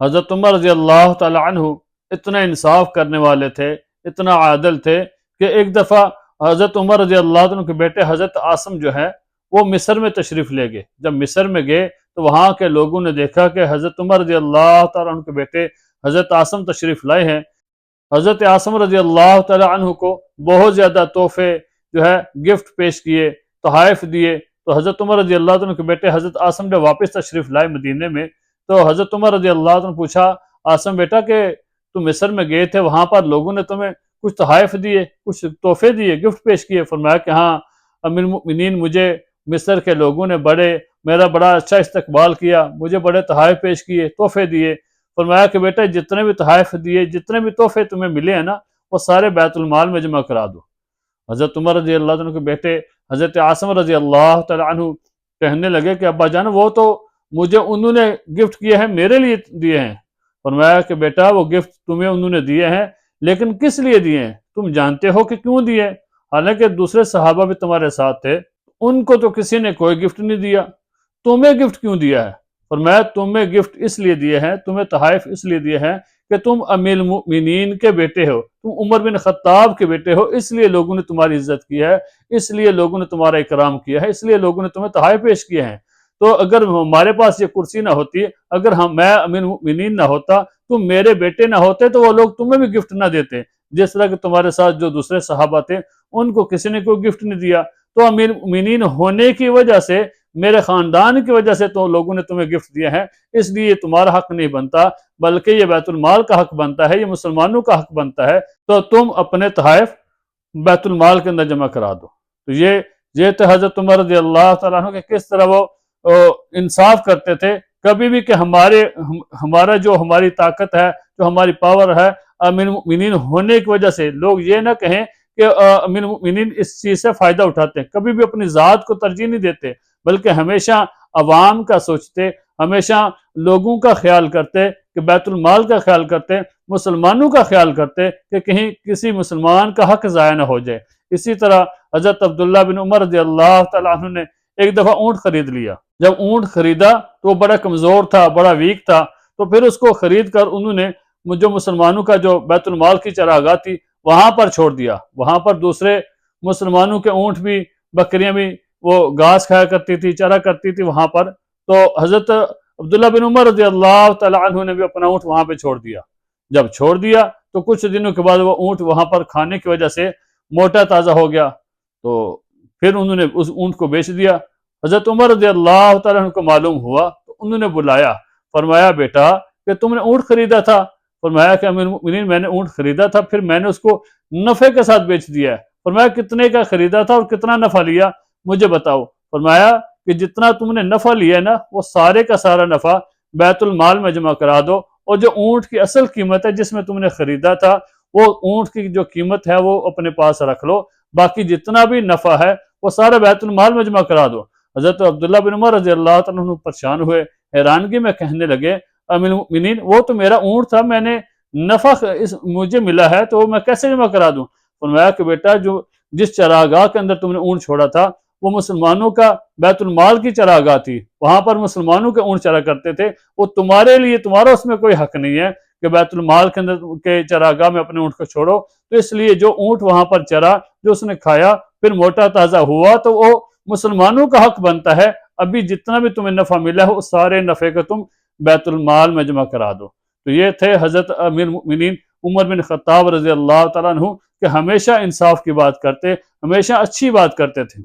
حضرت عمر رضی اللہ تعالی عنہ اتنا انصاف کرنے والے تھے، اتنا عادل تھے کہ ایک دفعہ حضرت عمر رضی اللہ عنہ کے بیٹے حضرت عاصم جو ہے وہ مصر میں تشریف لے گئے۔ جب مصر میں گئے تو وہاں کے لوگوں نے دیکھا کہ حضرت عمر رضی اللہ تعالیٰ عنہ کے بیٹے حضرت عاصم تشریف لائے ہیں۔ حضرت عاصم رضی اللہ تعالیٰ عنہ کو بہت زیادہ تحفے جو ہے گفٹ پیش کیے، تحائف دیے۔ تو حضرت عمر رضی اللہ عنہ کے بیٹے حضرت عاصم جب واپس تشریف لائے مدینے میں تو حضرت عمر رضی اللہ عنہ پوچھا، عاصم بیٹا کہ تم مصر میں گئے تھے، وہاں پر لوگوں نے تمہیں کچھ تحائف دیے، کچھ تحفے دیے، گفٹ پیش کیے؟ فرمایا کہ ہاں امیر المؤمنین، مجھے مصر کے لوگوں نے میرا بڑا اچھا استقبال کیا، مجھے بڑے تحائف پیش کیے، تحفے دیے۔ فرمایا کہ بیٹا جتنے بھی تحائف دیے، جتنے بھی تحفے تمہیں ملے ہیں نا، وہ سارے بیت المال میں جمع کرا دو۔ حضرت عمر رضی اللہ عنہ کے بیٹے حضرت عاصم رضی اللہ تعالی عنہ کہنے لگے کہ ابا جان، وہ تو مجھے انہوں نے گفٹ کیے ہیں، میرے لیے دیے ہیں۔ فرمایا کہ بیٹا وہ گفٹ تمہیں انہوں نے دیے ہیں، لیکن کس لیے دیے ہیں؟ تم جانتے ہو کہ کیوں دیے؟ حالانکہ دوسرے صحابہ بھی تمہارے ساتھ تھے، ان کو تو کسی نے کوئی گفٹ نہیں دیا، تمہیں گفٹ کیوں دیا ہے؟ فرمایا تمہیں گفٹ اس لیے دیے ہیں، تمہیں تحائف اس لیے دیے ہیں کہ تم امیر المؤمنین کے بیٹے ہو، تم عمر بن خطاب کے بیٹے ہو، اس لیے لوگوں نے تمہاری عزت کی ہے، اس لیے لوگوں نے تمہارا اکرام کیا ہے، اس لیے لوگوں نے تمہیں تحائف پیش کیے ہیں۔ تو اگر ہمارے پاس یہ کرسی نہ ہوتی، اگر میں امیر المؤمنین نہ ہوتا، تم میرے بیٹے نہ ہوتے، تو وہ لوگ تمہیں بھی گفٹ نہ دیتے، جس طرح کہ تمہارے ساتھ جو دوسرے صحابہ تھے ان کو کسی نے کوئی گفٹ نہیں دیا۔ تو امیر المؤمنین ہونے کی وجہ سے، میرے خاندان کی وجہ سے تو لوگوں نے تمہیں گفٹ دیا ہے، اس لیے یہ تمہارا حق نہیں بنتا، بلکہ یہ بیت المال کا حق بنتا ہے، یہ مسلمانوں کا حق بنتا ہے، تو تم اپنے تحائف بیت المال کے اندر جمع کرا دو۔ تو یہ تھے حضرت عمر رضی اللہ تعالیٰ عنہ کہ کس طرح وہ انصاف کرتے تھے، کبھی بھی کہ ہمارا جو ہماری طاقت ہے، جو ہماری پاور ہے، امیر المؤمنین ہونے کی وجہ سے لوگ یہ نہ کہیں کہ امیر المؤمنین اس چیز سے فائدہ اٹھاتے ہیں، کبھی بھی اپنی ذات کو ترجیح نہیں دیتے، بلکہ ہمیشہ عوام کا سوچتے، ہمیشہ لوگوں کا خیال کرتے، کہ بیت المال کا خیال کرتے، مسلمانوں کا خیال کرتے کہ کہیں کسی مسلمان کا حق ضائع نہ ہو جائے۔ اسی طرح حضرت عبداللہ بن عمر رضی اللہ تعالیٰ عنہ نے ایک دفعہ اونٹ خرید لیا۔ جب اونٹ خریدا تو وہ بڑا کمزور تھا، بڑا ویک تھا، تو پھر اس کو خرید کر انہوں نے جو مسلمانوں کا جو بیت المال کی چراگاہ تھی وہاں پر چھوڑ دیا۔ وہاں پر دوسرے مسلمانوں کے اونٹ بھی، بکریاں بھی وہ گھاس کھایا کرتی تھی، چرا کرتی تھی وہاں پر۔ تو حضرت عبداللہ بن عمر رضی اللہ تعالیٰ عنہ نے بھی اپنا اونٹ وہاں پہ چھوڑ دیا۔ جب چھوڑ دیا تو کچھ دنوں کے بعد وہ اونٹ وہاں پر کھانے کی وجہ سے موٹا تازہ ہو گیا، تو پھر انہوں نے اس اونٹ کو بیچ دیا۔ حضرت عمر رضی اللہ تعالیٰ عنہ کو معلوم ہوا تو انہوں نے بلایا، فرمایا بیٹا کہ تم نے اونٹ خریدا تھا؟ فرمایا کہ امیر المؤمنین میں نے اونٹ خریدا تھا، پھر میں نے اس کو نفع کے ساتھ بیچ دیا ہے۔ فرمایا کتنے کا خریدا تھا اور کتنا نفع لیا مجھے بتاؤ؟ فرمایا کہ جتنا تم نے نفع لیا ہے نا، وہ سارے کا سارا نفع بیت المال میں جمع کرا دو، اور جو اونٹ کی اصل قیمت ہے جس میں تم نے خریدا تھا، وہ اونٹ کی جو قیمت ہے وہ اپنے پاس رکھ لو، باقی جتنا بھی نفع ہے وہ سارا بیت المال میں جمع کرا دو۔ حضرت عبداللہ بن عمر رضی اللہ عنہ پریشان ہوئے، حیرانگی میں کہنے لگے امیر المؤمنین وہ تو میرا اونٹ تھا، میں نے نفع مجھے ملا ہے تو میں کیسے جمع کرا دوں؟ فرمایا کہ بیٹا جس چراگاہ کے اندر تم نے اونٹ چھوڑا تھا وہ مسلمانوں کا بیت المال کی چراگاہ تھی، وہاں پر مسلمانوں کے اونٹ چرا کرتے تھے، وہ تمہارے لیے، تمہارا اس میں کوئی حق نہیں ہے کہ بیت المال کے اندر کے چراگاہ میں اپنے اونٹ کو چھوڑو۔ تو اس لیے جو اونٹ وہاں پر چرا، جو اس نے کھایا، پھر موٹا تازہ ہوا، تو وہ مسلمانوں کا حق بنتا ہے، ابھی جتنا بھی تمہیں نفع ملا ہے اس سارے نفع کو تم بیت المال میں جمع کرا دو۔ تو یہ تھے حضرت امیر المؤمنین عمر بن خطاب رضی اللہ تعالیٰ عنہ کہ ہمیشہ انصاف کی بات کرتے، ہمیشہ اچھی بات کرتے تھے۔